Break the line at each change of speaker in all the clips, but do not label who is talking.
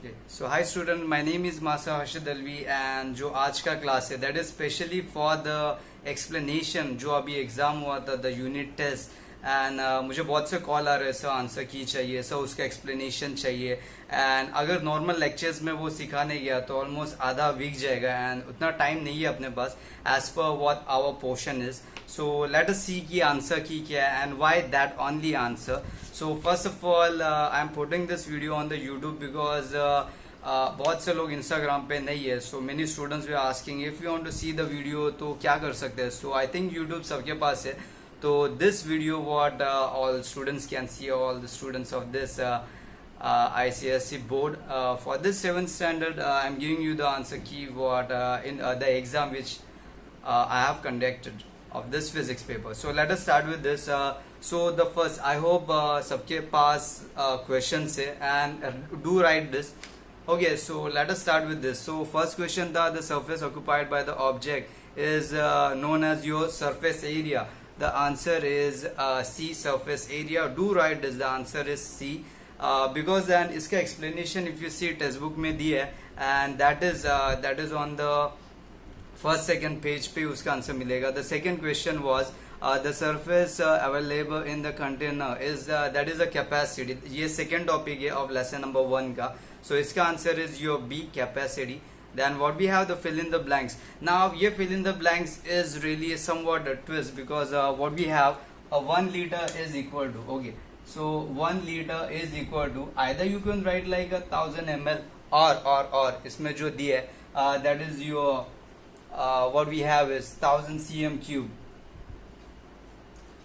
Okay. So hi student, my name is Masa Harshad Alvi and जो आज का class है that is specially for the explanation जो अभी एग्जाम हुआ था the unit test एंड मुझे बहुत से कॉल आ रहे हैं सर आंसर की चाहिए सर उसका एक्सप्लेनेशन चाहिए एंड अगर नॉर्मल लेक्चर्स में वो सिखाने गया तो ऑलमोस्ट आधा वीक जाएगा एंड उतना टाइम नहीं है अपने पास as per what our portion is so let us see की आंसर की क्या है and why that only answer so first of all I am putting this video on the YouTube because बहुत से लोग इंस्टाग्राम पे नहीं है so many students we asking if you want to see the video तो क्या कर सकते हैं सो आई थिंक यूट्यूब सबके पास है. So this video what all students can see, all the students of this ICSE board for this 7th standard I'm giving you the answer key what in the exam which I have conducted of this physics paper. So let us start with this. So the first I hope सबके पास questions है and do write this. Okay, so let us start with this. So first question था the surface occupied by the object is known as your surface area. The answer is C, surface area. Do write this. The answer is C because then इसका explanation if you see textbook में दी है and that is on the first second page पे उसका answer मिलेगा. The second question was the surface available in the container is that is a capacity. ये second topic है of lesson number 1 का. So इसका answer is your B, capacity. Then what we have the fill in the blanks. Now ये fill in the blanks is really somewhat a twist because what we have 1 liter is equal to, okay, so 1 liter is equal to either you can write like 1000 ml or इसमें जो दिया है that is your what we have is 1000 cm cube.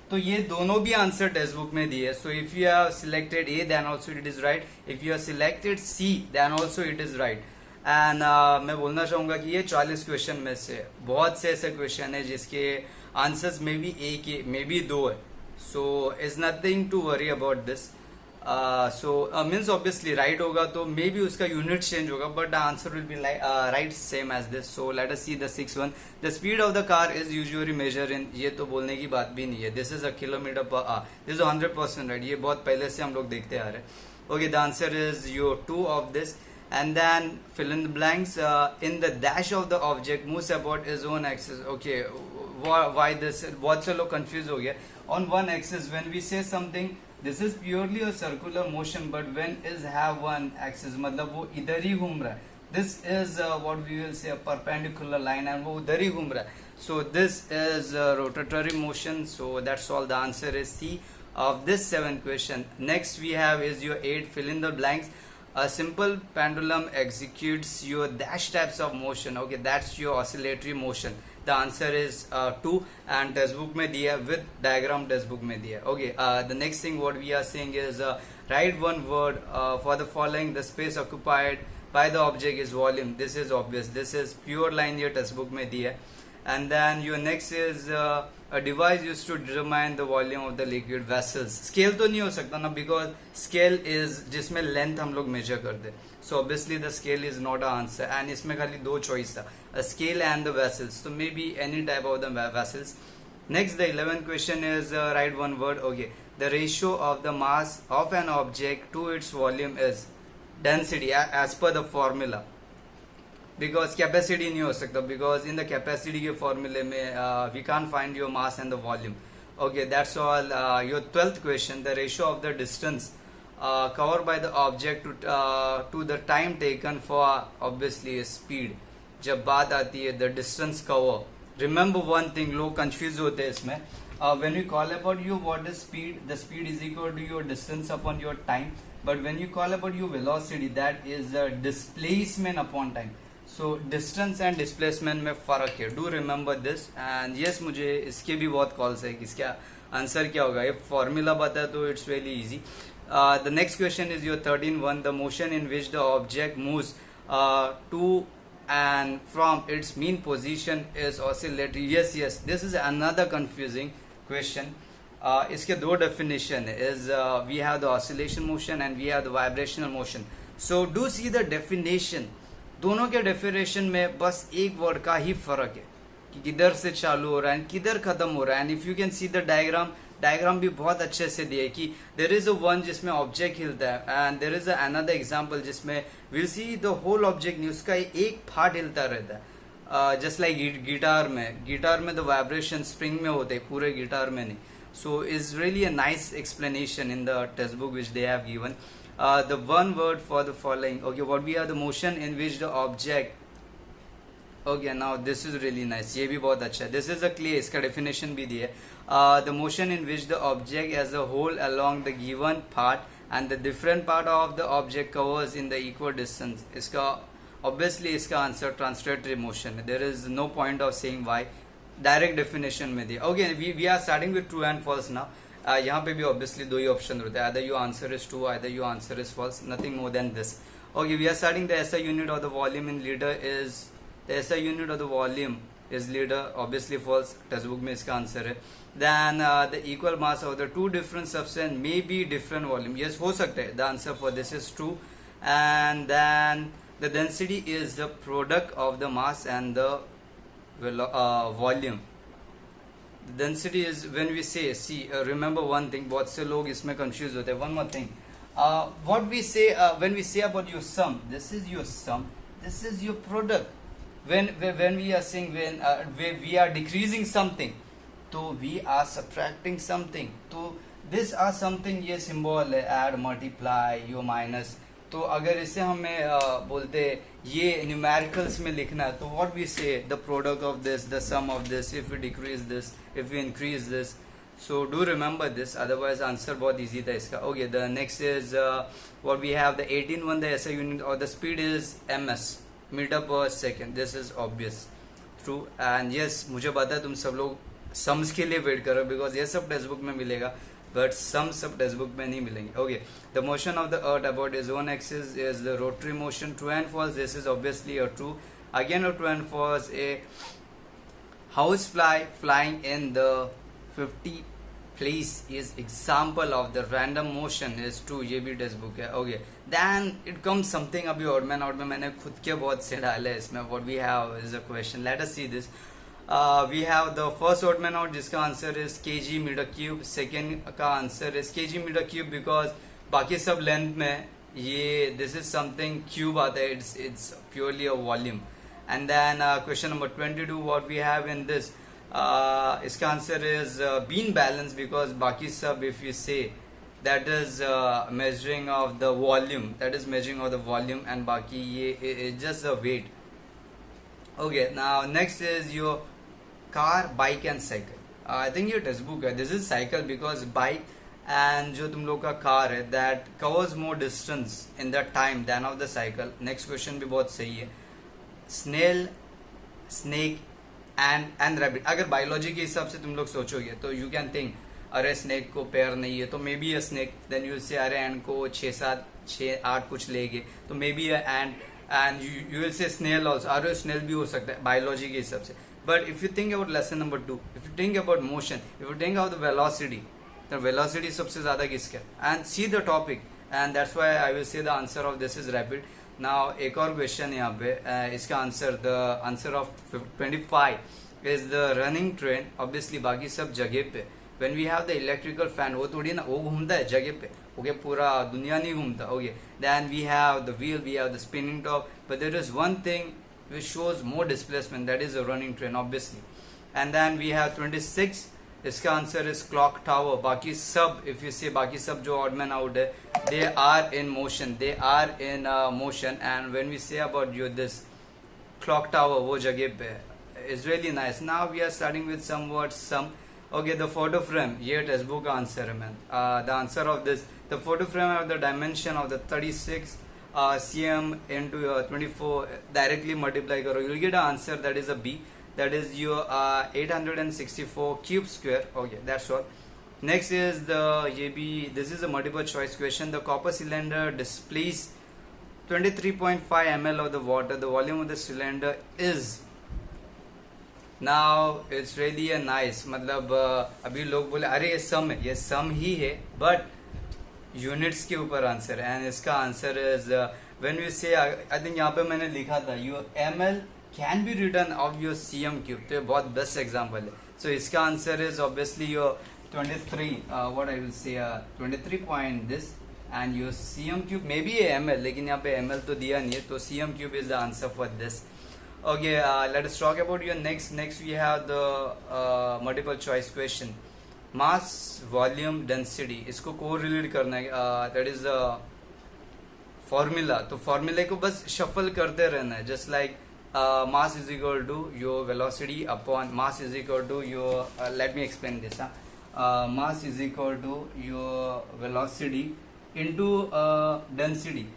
तो ये दोनों भी answer text book में दिए. So if you have selected A then also it is right, if you have selected C then also it is right. And मैं बोलना चाहूंगा कि ये 40 क्वेश्चन में से बहुत से ऐसे क्वेश्चन है जिसके आंसर्स में भी एक है मे बी दो है. So is nothing to worry about this. So means obviously right होगा तो मे बी उसका यूनिट चेंज होगा but the answer will be right same as this. So let us see the 6th one. The speed of the car is usually measure in, ये तो बोलने की बात भी नहीं है. This is a kilometre per hour. This is 100% right. ये बहुत पहले से हम लोग देखते आ रहे हैं. Okay, the answer is your 2 of this. And then fill in the blanks. In the dash of the object moves about its own axis. Okay, why this? बहुत से लोग confused हो गए. On one axis when we say something this is purely a circular motion but when is have one axis मतलब वो इधर ही घूम रहा है. This is what we will say a perpendicular line and वो उधर ही घूम रहा है. So this is rotatory motion. So that's all. The answer is C of this 7th question. Next we have is your 8. Fill in the blanks. A simple pendulum executes your dash types of motion. Okay, that's your oscillatory motion. The answer is 2 and textbook में दिया with diagram textbook में दिया. Okay, the next thing what we are saying is write one word for the following. The space occupied by the object is volume. This is obvious. This is pure line ये textbook में दिया. And then your next is a device used to determine the volume of the liquid vessels. Scale तो नहीं हो सकता ना because scale is जिसमें length हम लोग measure करते. So obviously the scale is not an answer and इसमें खाली दो choice था, a scale and the vessels. So maybe any type of the vessels. Next the 11th question is write one word. Okay, the ratio of the mass of an object to its volume is density as per the formula. Because capacity नहीं हो सकता because in the capacity के फॉर्मूले में we can find your mass and the volume. Okay, that's all. Your 12th question the ratio of the distance cover by the object to the time taken for obviously speed. जब बात आती है the distance cover, remember one thing, लोग confuse होते हैं इसमें. when you call about you what is speed, the speed is equal to your distance upon your time, but when you call about your velocity that is the displacement upon time. So distance and displacement में फ़र्क है. Do remember this. And yes मुझे इसके भी बहुत calls है कि इसका आंसर क्या होगा. ये फॉर्मूला बताया तो it's very easy. The next question is your 13 one. The motion in which the object moves to and from its mean position is oscillatory. Yes yes, this is another confusing question. इसके दो definition is we have the oscillation motion and we have the vibrational motion. So do see the definition. दोनों के definition में बस एक word का ही फर्क है कि किधर से चालू हो रहा है किधर खत्म हो रहा है. And if you can see the diagram diagram भी बहुत अच्छे से दिया है कि देर इज अ वन जिसमें ऑब्जेक्ट हिलता है एंड देर इज अनदर एग्जाम्पल जिसमें will see the whole object नहीं, उसका एक पार्ट हिलता रहता है। जस्ट लाइक गिटार में द वाइब्रेशन स्प्रिंग में होते हैं, पूरे गिटार में नहीं। So is really a nice explanation in the textbook which they have given. The one word for the following, okay, what we are the motion in which the object, okay, now this is really nice, ये भी बहुत अच्छा है। This is a clay, इसका definition भी दिया है। The motion in which the object as a whole along the given part and the different part of the object covers in the equal distance. इसका ऑब्वियसली इसका answer translatory motion है, there is no point of saying why, direct definition में दिया। Okay, we are starting with true and false now. यहाँ पे भी obviously दो ही ऑप्शन होते हैं, either your answer is true, either your answer is false, nothing more than this. Okay, we are starting the SI unit of the volume in liter is, the SI unit of the volume is liter, obviously false, text book में इसका answer है। Then the equal mass of the two different substance may be different volume, yes हो सकता है, the answer for this is true। And then the density is the product of the mass and the volume। The density is when we say, see, remember one thing, बहुत से लोग इसमें confused होते हैं। One more thing, what we say when we say about your sum, this is your sum, this is your product। when we are saying when we are decreasing something, तो we are subtracting something, तो this are something, ये symbol है, add, multiply, your minus। तो अगर इसे हमें बोलते ये न्यूमेरिकल्स में लिखना है, तो what we say, the product of this, the sum of this, if we decrease this, if we increase this। So do remember this, otherwise answer बहुत easy था इसका। Okay, the next is what we have, the 18 one, the SI unit or the speed is ms, metre per second. This is obvious true and yes, मुझे पता है तुम सब लोग sums के लिए वेट करो, बिकॉज ये सब टेक्स्ट बुक में मिलेगा, बट सम सब टेक्स्ट बुक में नहीं मिलेंगे। Okay, the motion of the earth about is own axis is the rotary motion, true and false, this is obviously a true. Again a true and false, a house flying in the 50 place is example of the random motion is true, ये भी text book है। Okay, then it comes something, अभी odd man out में मैंने खुद के बहुत से डाले हैं इसमें। what we have is a question, let us see this। we have the first odd man out जिसका answer is kg metre cube, second का answer is kg metre cube because बाकी सब लेंथ में ये this is something क्यूब आता है, it's purely a volume। and then question number 22, what we have in this, इसका answer is been balance because बाकी सब if you say that is measuring of the volume, that is measuring of the volume and बाकी ये just the weight. Okay, now next is your car, bike and cycle. I think ये text book है, this is cycle because bike and जो तुम लोग का car है that covers more distance in the time than of the cycle. Next question भी बहुत सही है, स्नेल, स्नेक एंड रैबिट। अगर बायोलॉजी के हिसाब से तुम लोग सोचोगे तो यू कैन थिंक अरे स्नेक को पैर नहीं है तो मे be a snake, then you say अरे एंड को 6-8 कुछ लेगे तो मे be a ant you will say snail also, अरे स्नेल भी हो सकता है बायोलॉजी के हिसाब से। But if you think about lesson number 2, if you think about motion, if you think about the velocity, तो वेलोसिटी सबसे ज्यादा किसका, and see the topic and that's why I will say the answer of this is rapid. Now एक और question यहाँ पे, इसका answer, the answer of 25 is the running train. Obviously बाकी सब जगह पे, when we have the electrical fan, वो थोड़ी ना वो घूमता है जगह पे, ओके, पूरा दुनिया नहीं घूमता। Okay, then we have the wheel, we have the spinning top, but there is one thing which shows more displacement, that is a running train obviously. And then we have 26, इसका answer is clock tower. बाकी सब if you से बाकी सब जो odd man out है, they are in motion, they are in motion. And when we say about your this clock tower, वो जगह पे is really nice. Now we are starting with some word sum. Okay, the photo frame, ये text book का answer है man. The answer of this, the photo frame of the dimension of the 36 cm into 24, directly multiply करो, you will get an answer that is a B, that is your 864 cube square. Okay, that's all. Next is the ये भी, this is a multiple choice question. The copper cylinder displays 23.5 ml of the water. The volume of the cylinder is, now it's really a nice, मतलब अभी लोग बोले अरे ये सम है, ये सम ही है बट यूनिट्स के ऊपर आंसर है। एंड इसका आंसर इज व्हेन वी से, आई थिंक यहाँ पे मैंने लिखा था your ml can be return of your cm cube, तो ये बहुत बेस्ट एग्जांपल है। सो इसका answer is obviously your 23 what I will say 23 point this and your cm cube maybe a ml लेकिन यहाँ पे ml तो दिया नहीं है तो cm cube is the answer for this. Okay, let us talk about your next we have the multiple choice question. Mass volume density इसको correlate करना है, that is the formula. तो फॉर्मूले को बस शफल करते रहना है, just like mass is equal to your velocity upon mass is equal to your let me explain this. Mass is equal to your velocity into density.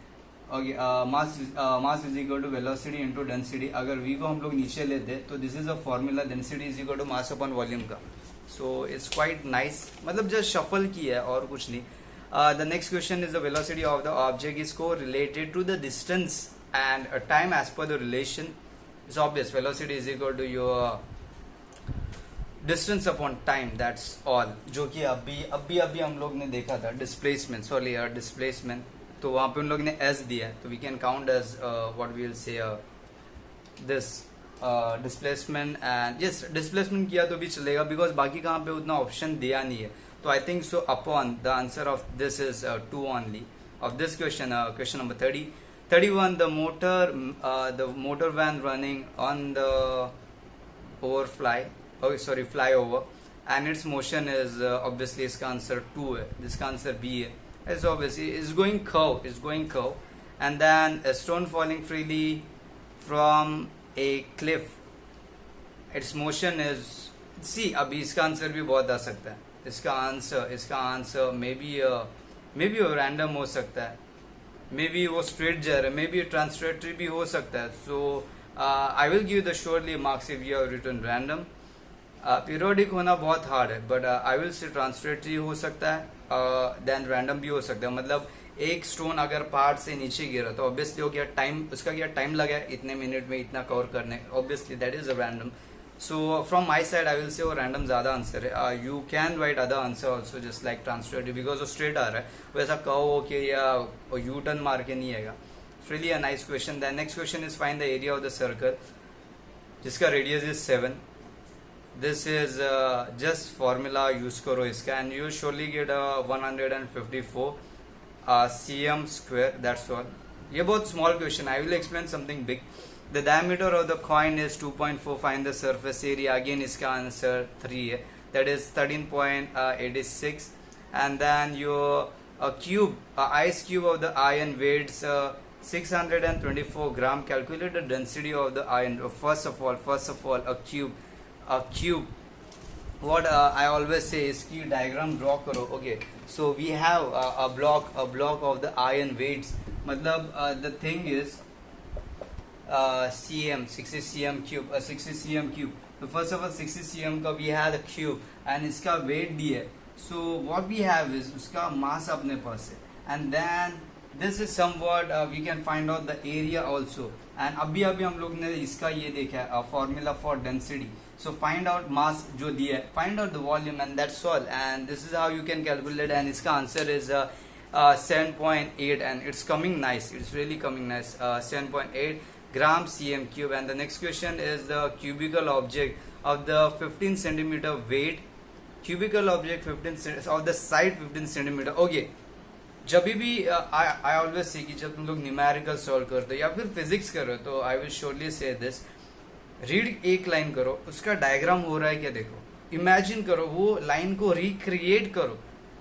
Okay, mass is equal to velocity into density. अगर v को हम लोग नीचे लेते तो this is a formula, density is equal to mass upon volume का. So it's quite nice, मतलब just shuffle किया है और कुछ नहीं. The next question is the velocity of the object is correlated to the distance and time as per the relation. It's obvious, velocity is equal to your distance upon time, that's all. जो कि अभी हम लोग ने देखा था displacement, sorry displacement, तो वहाँ पे उन लोग ने s दिया है तो we can count as what we will say this displacement and yes displacement किया तो भी चलेगा because बाकी कहाँ पे उतना ऑप्शन दिया नहीं है. So I think so upon the answer of this is 2 only of this question. Question number 31 the motor van running on the flyover and its motion is obviously इसका आंसर 2 है, जिसका आंसर B है. It's obviously is going curve and then a stone falling freely from a cliff, its motion is see. अभी इसका answer भी बहुत आ सकता है. इसका आंसर मे बी वो रैंडम हो सकता है, मे बी वो स्ट्रेट जा रहा है, मे बी ट्रांसलेटरी भी हो सकता है. So I will give the surely marks if you have written random. Periodic होना बहुत हार्ड है but I will say translatory हो सकता है, देन रैंडम भी हो सकता है. मतलब एक स्टोन अगर पहाड़ से नीचे गिरा तो ऑब्वियसली वो क्या टाइम, उसका क्या टाइम लगा है इतने मिनट में इतना कवर करने, obviously that is a random. So from my side I will say वो random ज़्यादा आंसर है. You can write other answer also just like translative because वो straight आ रहा है, वैसा कहो कि या U turn मार के नहीं आएगा. It's really a nice question. The next question is find the area of the circle जिसका radius is 7. This is just formula use करो इसका and you will surely get 154 cm square. That's all. ये बहुत small question. I will explain something big. The diameter of the coin is 2.4. Find the surface area. Again इसका answer 3 है, that is 13.86. And then your ice cube of the iron weighs 624 gram. Calculate the density of the iron. First of all a cube. What I always say is कि diagram draw करो. Okay, so we have a block of the iron weights. मतलब the thing is cm 60 cm cube 60 cm cube. So first of all 60 cm का we have the cube and इसका weight दिया है. So what we have is उसका mass अपने पास है and then this is somewhat we can find out the area also. and अभी हम लोग ने इसका ये देखा है formula for density. So find out mass जो दिया है, find out the volume and that's all. And this is how you can calculate and इसका answer is 7.8 and it's coming nice. It's really coming nice. 7.8 gram cm cube. And the next question is the cubical object of the 15 centimeter weight. Cubical object 15 of the side 15 centimeter. Okay, जब भी I always say कि जब तुम लोग numerical solve करते हो या फिर फिजिक्स करो तो I will surely say this. Read एक लाइन करो, उसका डायग्राम हो रहा है क्या देखो, इमेजिन करो, वो लाइन को रिक्रिएट करो.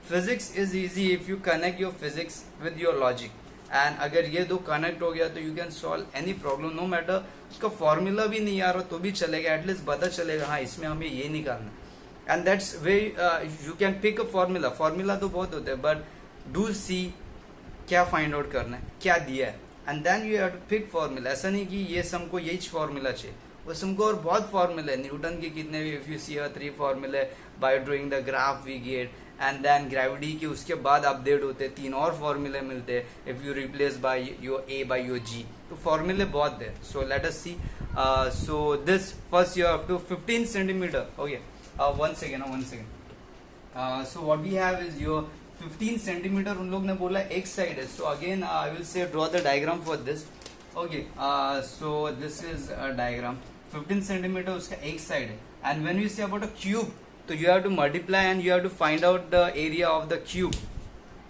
Physics is easy if you connect your physics with your logic. And अगर ये दो कनेक्ट हो गया तो you can solve any problem. No matter उसका फॉर्मूला भी नहीं आ रहा तो भी चलेगा, एटलीस्ट पता चलेगा हाँ इसमें हमें ये निकालना. And that's way you can pick a formula तो बहुत होते हैं बट डू सी क्या फाइंड आउट करना है, क्या दिया है, and then you have to pick formula. ऐसा नहीं कि ये हमको यही फॉर्मूला चाहिए, बस हमको और बहुत फॉर्मूले हैं. न्यूटन के कितने भी, इफ यू सी 3 फॉर्मूले by drawing the graph we get. And then gravity के उसके बाद अपडेट होते हैं, 3 और फॉर्मूले मिलते हैं if you replace by your A by your G. तो फॉर्मूले बहुत है. So let us see. So this first you have to 15 centimetre. Okay, one second. So what we have is your 15 centimetre. उन लोग ने बोला एक साइड है. So again I will say draw the diagram for this. Okay, so this is a diagram. 15 centimetre उसका एक side है. And when you say about a cube, तो you have to multiply and you have to find out the area of the cube.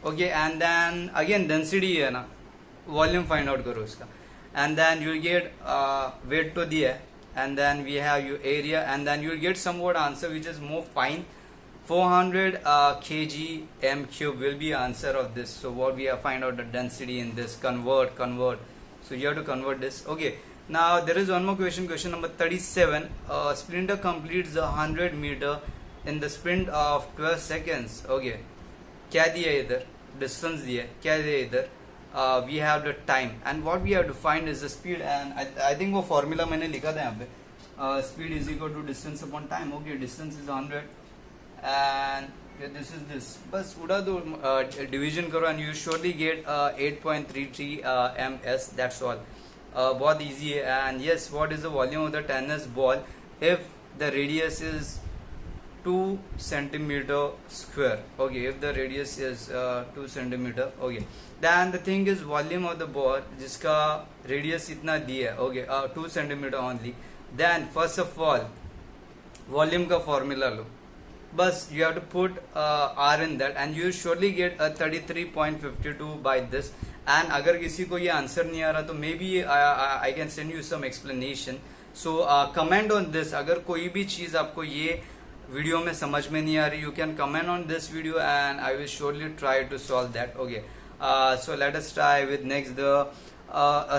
Okay, and then again density है ना, volume find out करो इसका, and then you'll get weight तो दिया है, and then we have your area, and then you'll get somewhat answer which is more fine. 400 kg m cube will be answer of this. So what we have find out the density in this, convert. So you have to convert this. Okay, now there is one more question number 37. Sprinter completes the 100 meter in the sprint of 12 seconds. Okay, क्या दिया है इधर, distance दिया है, क्या दिया है इधर, we have the time, and what we have to find is the speed, and I think वो फॉर्मूला मैंने लिखा था यहाँ पे, speed is equal to distance upon time. Okay, distance is 100 and this is this, बस उड़ा दो, division करो and you surely get 8.33 ms. That's all. बहुत easy है. And yes, what is the volume of the tennis ball if the radius is 2 centimeter square? Okay, if the radius is 2 centimeter, okay, then the thing is volume of the ball जिसका radius इतना दिया है, okay, 2 centimeter only, then first of all volume का formula लो, बस you have to put r in that and you surely get a 33.52 by this. And अगर किसी को ये आंसर नहीं आ रहा तो maybe I can send you some explanation. So comment on this. अगर कोई भी चीज़ आपको ये वीडियो में समझ में नहीं आ रही, you can comment on this video and I will surely try to solve that. Okay, so let us try with next. The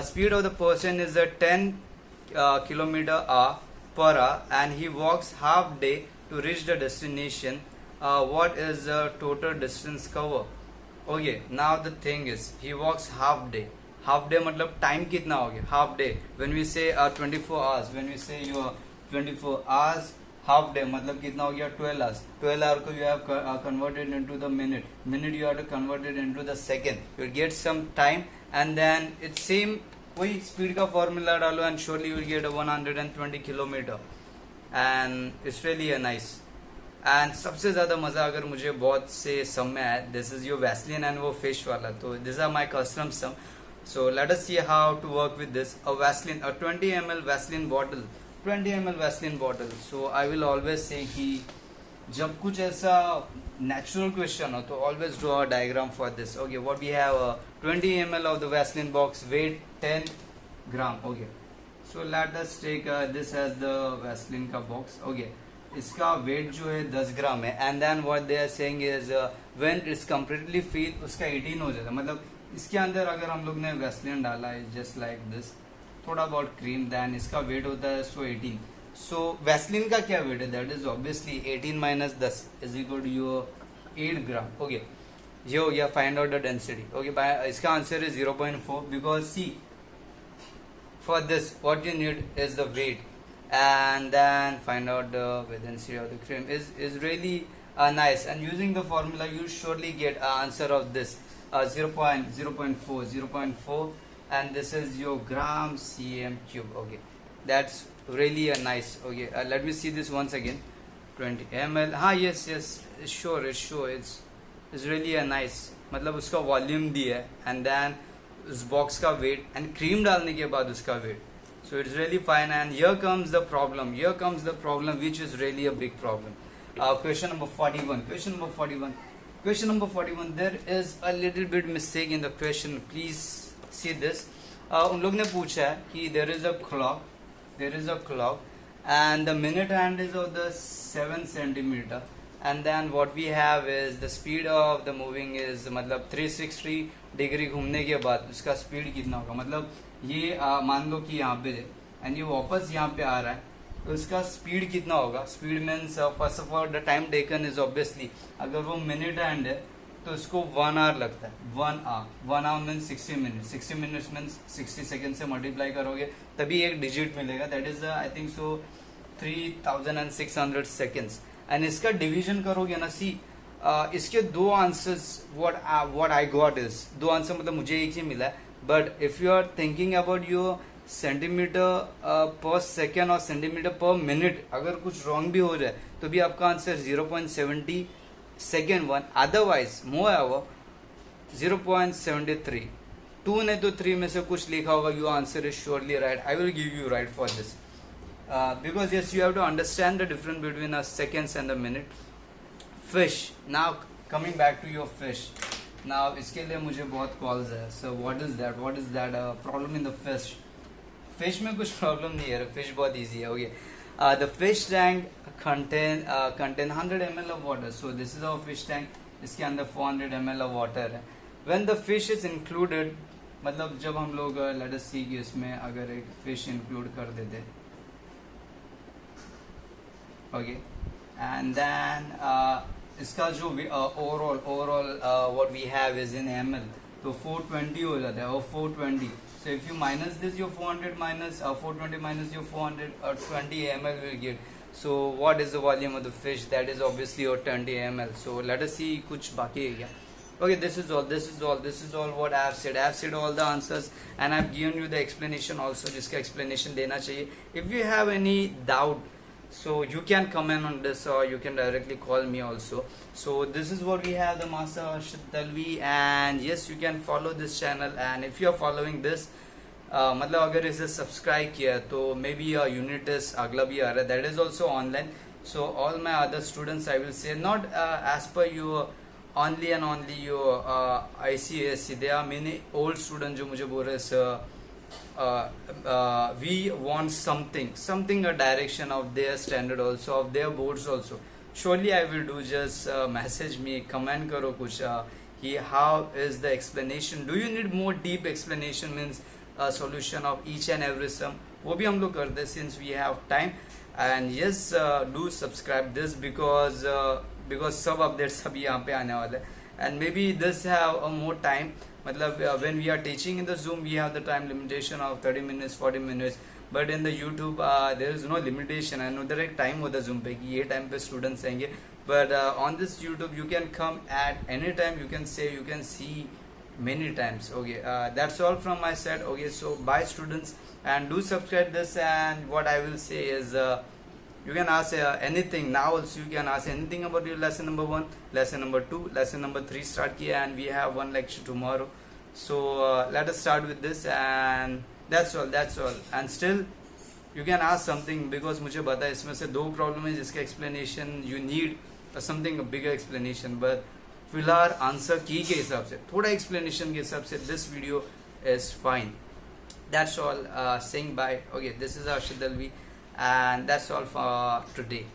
speed of the person is a 10 km/h per hour and he walks half day to reach the destination. What is the total distance cover? Okay, now the thing is he walks half day. Half day मतलब time कितना हो गया? Half day. When we say 24 hours, when we say your 24 hours, half day मतलब कितना हो गया? 12 hours. 12 hour को you have converted into the minute. Minute you have to convert it into the second. You will get some time and then it's same वही speed का formula डालो and surely you will get a 120 kilometer. And it's really a nice. And सबसे ज़्यादा मज़ा अगर मुझे बहुत से सम में आया, this is your Vaseline and वो फिश वाला, तो this are my custom sum. So let us see how to work with this. A Vaseline, a 20 ml Vaseline bottle, 20 ml Vaseline bottle. So I will always say कि जब कुछ ऐसा natural question हो तो always draw a diagram for this. Okay, what we have 20 ml of the Vaseline box, weight 10 gram. Okay, so let us take this as the Vaseline का box. Okay, इसका weight जो है 10 gram है and then what they are saying is when it's completely fill उसका 18 हो जाता है. मतलब इसके अंदर अगर हम लोग ने वैसलिन डाला है जस्ट लाइक दिस, थोड़ा बहुत क्रीम, देन इसका वेट होता है 18. सो वैसलिन का क्या वेट है? That is obviously 18 minus 10 is equal to your 8 gram. Okay, ये हो गया find out the density. Okay, इसका answer is 0.4 because see for this what you need is the weight and then find out the density of the cream is really nice, and using the formula you surely get an answer of this 0.4, and this is your gram cm cube. Okay, that's really a nice. Okay, let me see this once again. 20 ml. हाँ, yes, it's sure it's really a nice. मतलब उसका volume दिया है and then उस box का wait and cream डालने के बाद उसका wait. So it's really fine, and here comes the problem. Which is really a big problem. Question number 41. Question number 41. There is a little bit mistake in the question. Please see this. उन लोग ने पूछा है कि there is a clock, and the minute hand is of the 7 centimeter, and then what we have is the speed of the moving is मतलब 360 degree घूमने के बाद उसका स्पीड कितना होगा. मतलब ये मान लो कि यहाँ पे है एंड ये वापस यहाँ पे आ रहा है, तो इसका स्पीड कितना होगा? Speed means first of all the time taken is obviously, अगर वो मिनट हैंड है तो इसको 1 आवर लगता है. 1 hour means 60 minute. 60 minutes means 60 second से मल्टीप्लाई करोगे तभी एक डिजिट मिलेगा. That is I think so 3600 seconds. And इसका डिवीजन करोगे ना, सी इसके दो answers what I got is, दो आंसर मतलब मुझे एक ही मिला है. But if you are thinking about your centimetre per second और सेंटीमीटर पर मिनट, अगर कुछ रॉन्ग भी हो जाए तो भी आपका आंसर 0.70 सेकेंड वन, अदरवाइज मोर एवर 0.73. 2 नहीं तो 3 में से कुछ लिखा होगा. Your answer is surely right. I will give you right for this. because yes, you have to understand the difference between a seconds and a minute. Fish. Now coming back to your fish. Now इसके लिए मुझे बहुत calls है. So what is that? What is that problem in the fish? Fish में कुछ problem नहीं है. Fish बहुत easy है. Okay. The fish tank contain 100 ml of water. So this is our fish tank. इसके अंदर 400 ml of water है. When the fish is included, मतलब जब हम लोग let us see कि इसमें अगर एक fish include कर देते, okay, and then इसका जो overall what we have is in ml, तो 420 हो जाता है, और 420. So if you minus this, your 400 minus 420 minus your 420 ml will give. So what is the volume of the fish? That is obviously your 20 ml. So let us see कुछ बाकी है क्या. Okay, this is all what I have said. I have said all the answers and I have given you the explanation also, जिसका explanation देना चाहिए. If you have any doubt, so you can comment on this or you can directly call me also. So this is what we have, the Master Arshad Dalvi, and yes, you can follow this channel. And if you are following this, मतलब अगर इसे subscribe किया तो may be unit test अगला भी आ रहा है, that is also online. So all my other students I will say not as per you only and only your ICSC. There are many old students जो मुझे बोल रहे sir we want something a direction of their standard also, of their boards also. Surely I will do. Just message me, comment करो कुछ कि how is the explanation. Do you need more deep explanation, means solution of each and every sum? वो भी हम लोग करते हैं since we have time. And yes, do subscribe this because सब अपडेट्स अभी यहाँ पे आने वाले हैं. And maybe this have a more time. मतलब when we are teaching in the Zoom, we have the time limitation of 30 minutes, 40 minutes. But in the YouTube, there is no limitation. I know there एक time होता है Zoom पे कि ये time पे students आएंगे. But on this YouTube, you can come at any time. You can say, you can see many times. Okay, that's all from my side. Okay, so bye students, and do subscribe this. And what I will say is, you can ask anything. Now also you can ask anything about your lesson number 1, lesson number 2, lesson number 3 start kiya, and we have one lecture tomorrow. So let us start with this, and that's all. And still you can ask something, because मुझे पता है इसमें से 2 problem है जिसका explanation you need something a bigger explanation, but फिलहाल answer की के हिसाब से, थोड़ा explanation के हिसाब से this video is fine. That's all. Saying bye. Okay, this is Arshad Dalvi, and that's all for today.